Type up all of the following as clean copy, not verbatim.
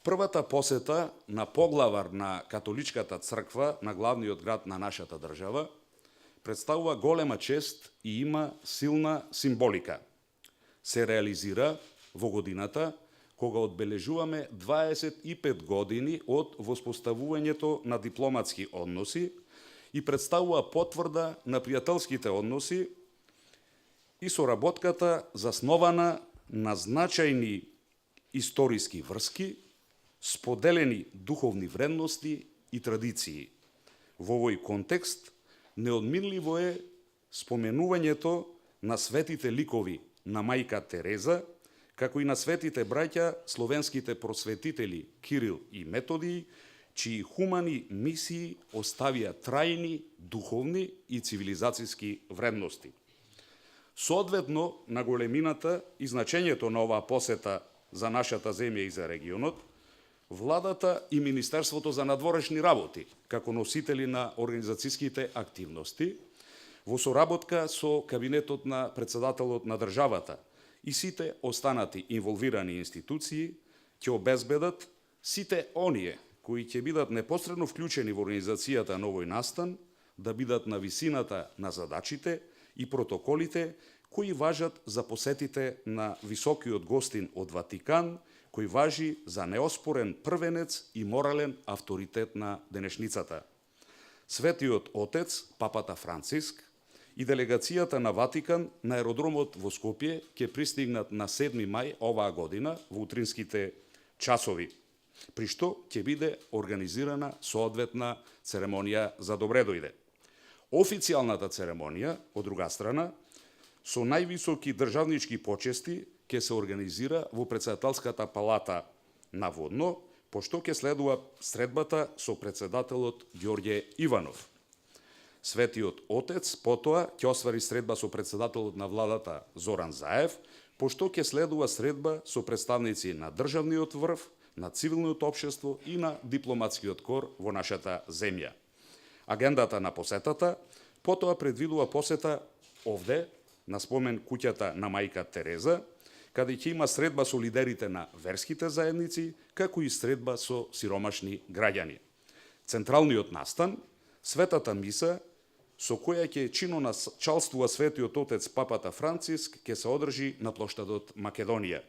Првата посета на поглавар на католичката црква на главниот град на нашата држава представува голема чест и има силна символика. Се реализира во годината кога одбележуваме 25 години од воспоставувањето на дипломатски односи и представува потврда на пријателските односи и соработката заснована на значајни историски врски, споделени духовни вредности и традиции. Во овој контекст неодминливо е споменувањето на светите ликови на мајка Тереза, како и на светите браќа словенските просветители Кирил и Методий, чии хумани мисии оставија трајни духовни и цивилизацијски вредности. Соодветно на големината и значењето на оваа посета за нашата земја и за регионот, владата и Министерството за надворешни работи, како носители на организацијските активности, во соработка со кабинетот на председателот на државата и сите останати инволвирани институции, ќе обезбедат сите оние кои ќе бидат непосредно вклучени во организацијата на овој настан, да бидат на висината на задачите и протоколите кои важат за посетите на високиот гостин од Ватикан, кој важи за неоспорен првенец и морален авторитет на денешницата. Светиот Отец, папата Франциск, и делегацијата на Ватикан на аеродромот во Скопје ќе пристигнат на 7 мај оваа година во утринските часови, при што ќе биде организирана соодветна церемонија за добредојде. Официјалната церемонија, од друга страна, со највисоки државнички почести ќе се организира во председателската палата наводно, пошто ќе следува средбата со председателот Ѓорѓе Иванов. Светиот Отец потоа ќе оствари средба со председателот на владата Зоран Заев, пошто ќе следува средба со представници на државниот врв, на цивилното општество и на дипломатскиот кор во нашата земја. Агендата на посетата потоа предвидува посета овде, на спомен куќата на мајка Тереза, каде ќе има средба со лидерите на верските заедници, како и средба со сиромашни граѓани. Централниот настан, светата миса, со која ќе чиноначалствува светиот Отец папата Франциск, ќе се одржи на плоштадот Македонија.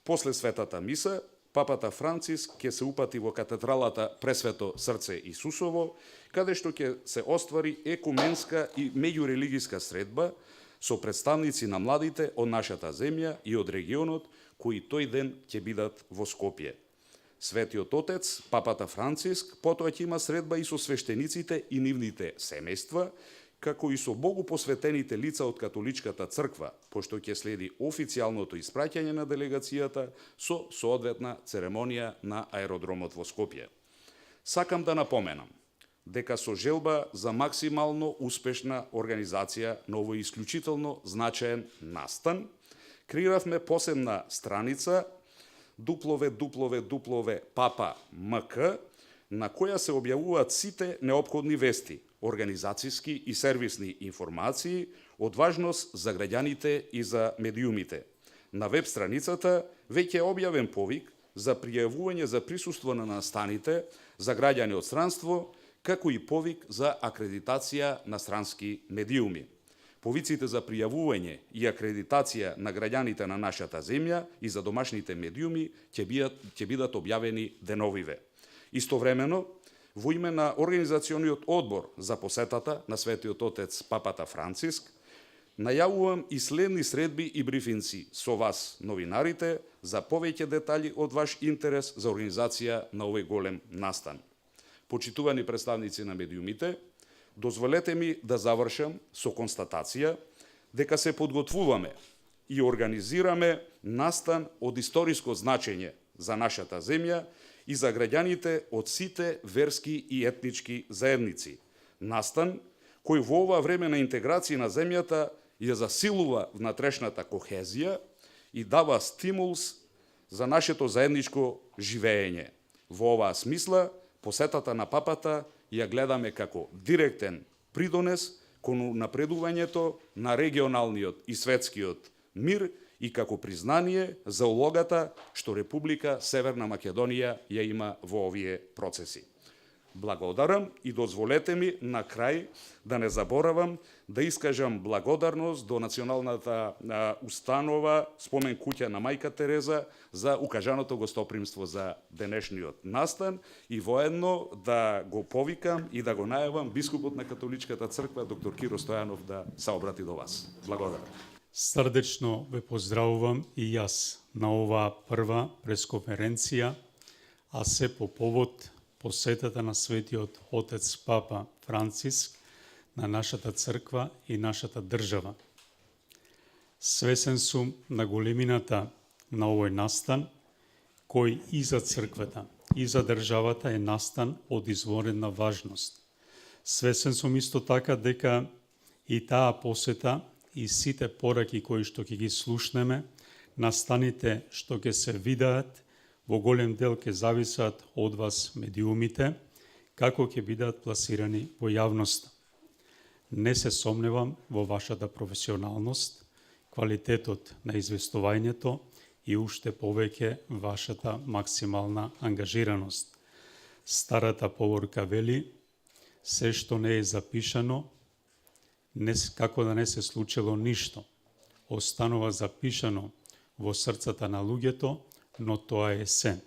После светата миса, папата Франциск ќе се упати во катедралата Пресвето Срце Исусово, каде што ќе се оствари екуменска и меѓурелигиска средба со представници на младите од нашата земја и од регионот, кои тој ден ќе бидат во Скопје. Светиот Отец, папата Франциск, потоа ќе има средба и со свештениците и нивните семејства, како и со Богу посветените лица од католичката црква, пошто ќе следи официјалното испраќање на делегацијата со соодветна церемонија на аеродромот во Скопје. Сакам да напоменам дека со желба за максимално успешна организација на овој исклучително значаен настан, креиравме посебна страница www.papa.mk, на која се објавуваат сите неопходни вести, организацијски и сервисни информации од важност за граѓаните и за медиумите. На веб страницата веќе е објавен повик за пријавување за присуство на настаните за граѓани од странство, како и повик за акредитација на странски медиуми. Повиците за пријавување и акредитација на граѓаните на нашата земја и за домашните медиуми ќе бидат објавени деновиве. Истовремено, во име на Организациониот одбор за посетата на Светиот Отец папата Франциск, најавувам и следни средби и брифинци со вас, новинарите, за повеќе детали од ваш интерес за организација на овој голем настан. Почитувани представници на медиумите, дозволете ми да завршам со констатација дека се подготвуваме и организираме настан од историско значење за нашата земја и за граѓаните од сите верски и етнички заедници. Настан кој во ова време на интеграција на земјата ја засилува внатрешната кохезија и дава стимулс за нашето заедничко живеење. Во оваа смисла, посетата на папата ја гледаме како директен придонес кон напредувањето на регионалниот и светскиот мир и како признание за улогата што Република Северна Македонија ја има во овие процеси. Благодарам и дозволете ми на крај да не заборавам да искажам благодарност до Националната установа Спомен куќа на Мајка Тереза за укажаното гостопримство за денешниот настан и воедно да го повикам и да го најавам бискупот на Католичката црква доктор Киро Стојанов да се обрати до вас. Благодарам. Срдечно ве поздравувам и јас на оваа прва пресконференција, а се по повод посетата на Светиот Отец Папа Франциск на нашата црква и нашата држава. Свесен сум на големината на овој настан, кој и за црквата, и за државата е настан од изворедна важност. Свесен сум исто така дека и таа посета и сите пораки кои што ќе ги слушнеме, настаните што ќе се видеат, во голем дел ќе зависат од вас медиумите, како ќе бидат пласирани во јавноста. Не се сомневам во вашата професионалност, квалитетот на известувањето и уште повеќе вашата максимална ангажираност. Старата поворка вели, се што не е запишано, како да не се случило ништо. Останува запишано во срцата на луѓето, но тоа е се.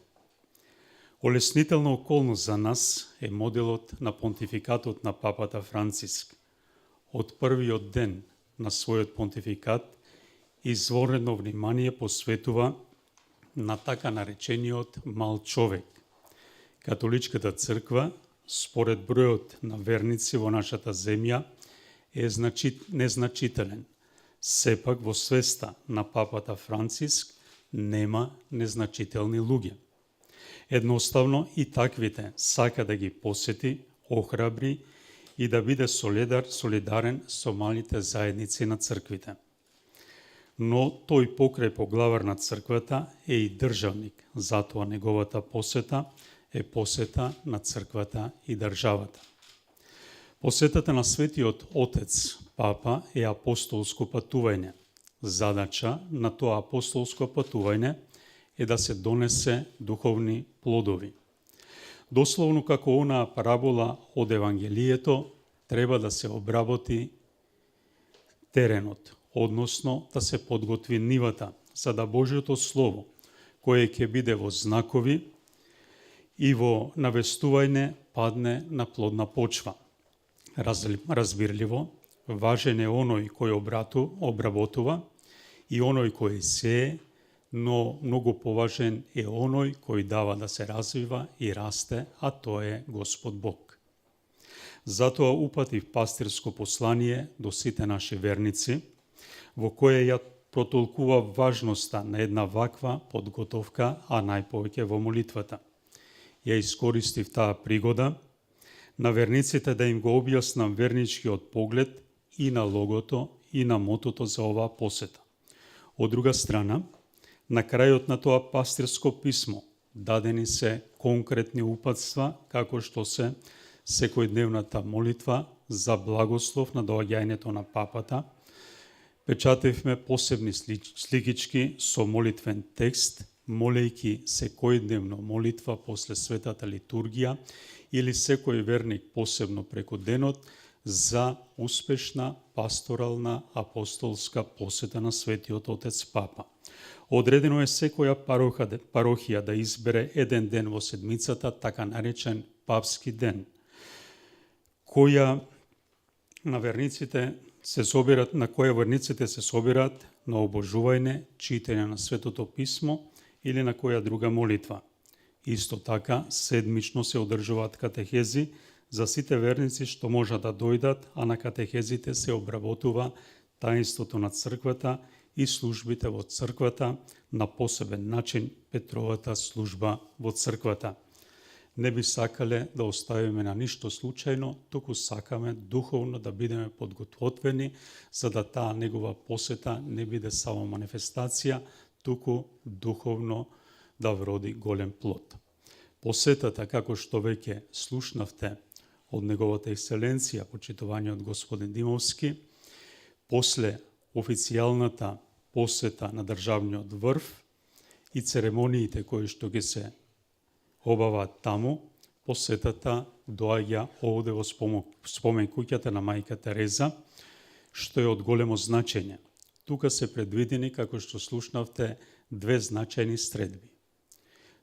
Олеснителна околност за нас е моделот на понтификатот на папата Франциск. Од првиот ден на својот понтификат изворено внимание посветува на така наречениот мал човек. Католичката црква, според бројот на верници во нашата земја, е незначителен. Сепак во свеста на папата Франциск нема незначителни луѓе. Едноставно и таквите сака да ги посети, охрабри и да биде солидарен со малите заедници на црквите. Но тој покрај поглавар на црквата е и државник, затоа неговата посета е посета на црквата и државата. Посетата на Светиот Отец Папа е апостолско патување. Задача на тоа апостолско патување е да се донесе духовни плодови. Дословно како онаа парабола од Евангелието, треба да се обработи теренот, односно да се подготви нивата, за да Божјото Слово, кое ќе биде во знакови и во навестување, падне на плодна почва. Разбирливо, важен е оној кој обработува и оној кој сее, но многу поважен е оној кој дава да се развива и расте, а тоа е Господ Бог. Затоа упатив пастирско послание до сите наши верници, во кое ја протолкува важноста на една ваква подготовка, а најповеќе во молитвата. Ја искористив таа пригода на верниците да им го објаснам верничкиот поглед и на логото и на мотото за оваа посета. Од друга страна, на крајот на тоа пастирско писмо дадени се конкретни упатства како што се секојдневната молитва за благослов на доаѓањето на папата. Печативме посебни сликички со молитвен текст, молејки секојдневно молитва после светата литургија или секој верник посебно преку денот за успешна пасторална апостолска посета на Светиот Отец Папа. Одредено е секоја парохија да избере еден ден во седмицата, така наречен папски ден, на која верниците се собират на обожување, читање на Светото Писмо или на која друга молитва. Исто така, седмично се одржуваат катехези за сите верници што можат да дојдат, а на катехезите се обработува таинството на црквата и службите во црквата, на посебен начин Петровата служба во црквата. Не би сакале да оставиме на ништо случајно, туку сакаме духовно да бидеме подготвени, за да таа негова посета не биде само манифестација, туку духовно да вроди голем плод. Посетата, како што веќе слушнавте од неговата екселенција, почитуваниот господин Димовски, после официјалната посета на државниот врв и церемониите кои што ги се обаваат таму, посетата доаѓа овде во спомен куќата на мајка Тереза, што е од големо значење. Тука се предвидени, како што слушнавте, две значајни средби.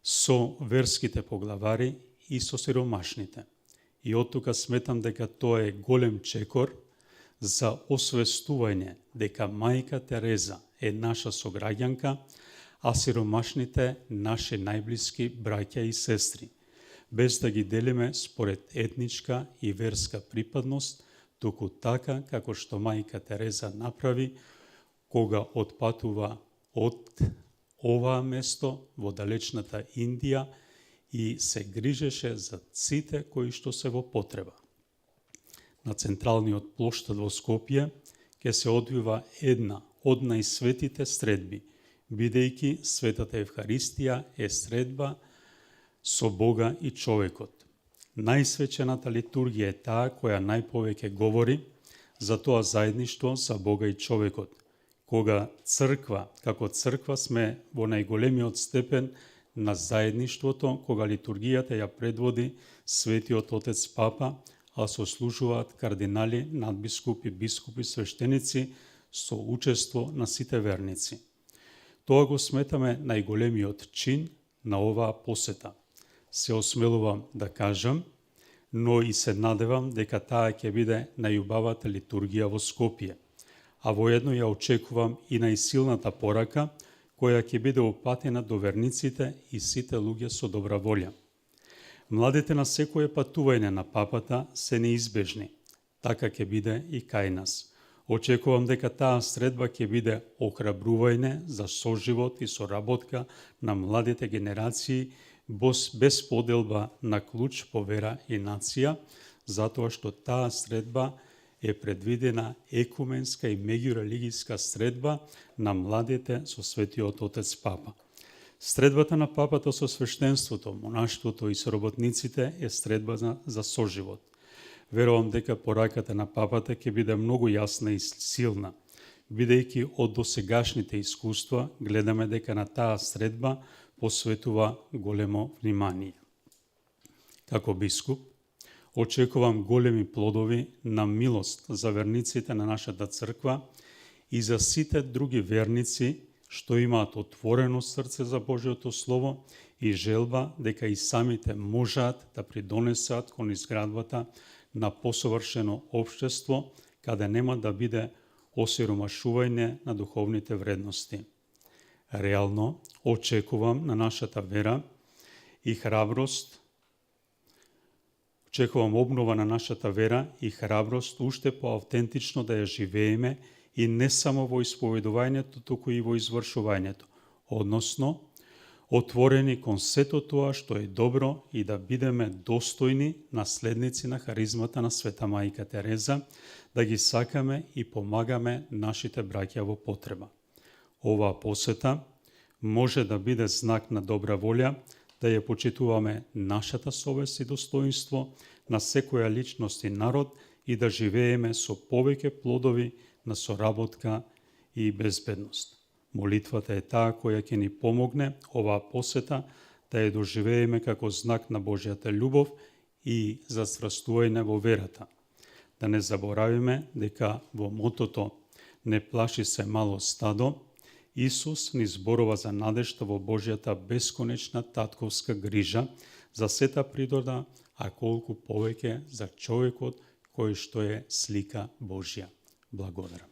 Со верските поглавари и со сиромашните. И од тука сметам дека тоа е голем чекор за освестување дека мајка Тереза е наша сограѓанка, а сиромашните наши најблиски браќа и сестри, без да ги делиме според етничка и верска припадност, туку така како што мајка Тереза направи кога отпатува од оваа место во далечната Индија и се грижеше за сите кои што се во потреба. На централниот плоштад во Скопје ќе се одвива една од најсветите средби, бидејќи Светата Евхаристија е средба со Бога и човекот. Најсвечената литургија е таа која најповеќе говори за тоа заедништво за Бога и човекот. Кога црква, како црква сме во најголемиот степен на заедништвото, кога литургијата ја предводи Светиот Отец Папа, а сослужуваат кардинали, надбискупи, бискупи, свештеници со учество на сите верници. Тоа го сметаме најголемиот чин на оваа посета. Се осмелувам да кажам, но и се надевам дека таа ќе биде најубавата литургија во Скопје, а воедно ја очекувам и најсилната порака која ќе биде упатена до верниците и сите луѓе со добра волја. Младите на секое патување на папата се неизбежни, така ќе биде и кај нас. Очекувам дека таа средба ќе биде охрабрување за соживот и соработка на младите генерации без поделба на клуч по вера и нација, затоа што таа средба е предвидена екуменска и меѓурелигијска средба на младите со Светиот Отец Папа. Средбата на папата со свештенството, монаштвото и соработниците е средба за соживот. Верувам дека пораката на папата ќе биде многу јасна и силна, бидејќи од досегашните искуства гледаме дека на таа средба посветува големо внимание. Како бискуп, очекувам големи плодови на милост за верниците на нашата црква и за сите други верници што имаат отворено срце за Божјото Слово и желба дека и самите можат да придонесат кон изградбата на посовршено општество, каде нема да биде осиромашување на духовните вредности. Реално очекувам на нашата вера и храброст, очекувам обнова на нашата вера и храброст уште поавтентично да ја живееме и не само во исповедувањето, туку и во извршувањето, односно отворени кон сето тоа што е добро и да бидеме достојни наследници на харизмата на Света Мајка Тереза, да ги сакаме и помагаме нашите браќа во потреба. Оваа посета може да биде знак на добра волја, да ја почитуваме нашата совест и достоинство на секоја личност и народ и да живееме со повеќе плодови на соработка и безбедност. Молитвата е таа која ќе ни помогне оваа посета да ја доживееме како знак на Божјата љубов и зацврстување во верата. Да не заборавиме дека во мотото "Не плаши се мало стадо", Исус ни зборува за надежта во Божјата бесконечна татковска грижа за сета природа, а колку повеќе за човекот кој што е слика Божја. Благодарам.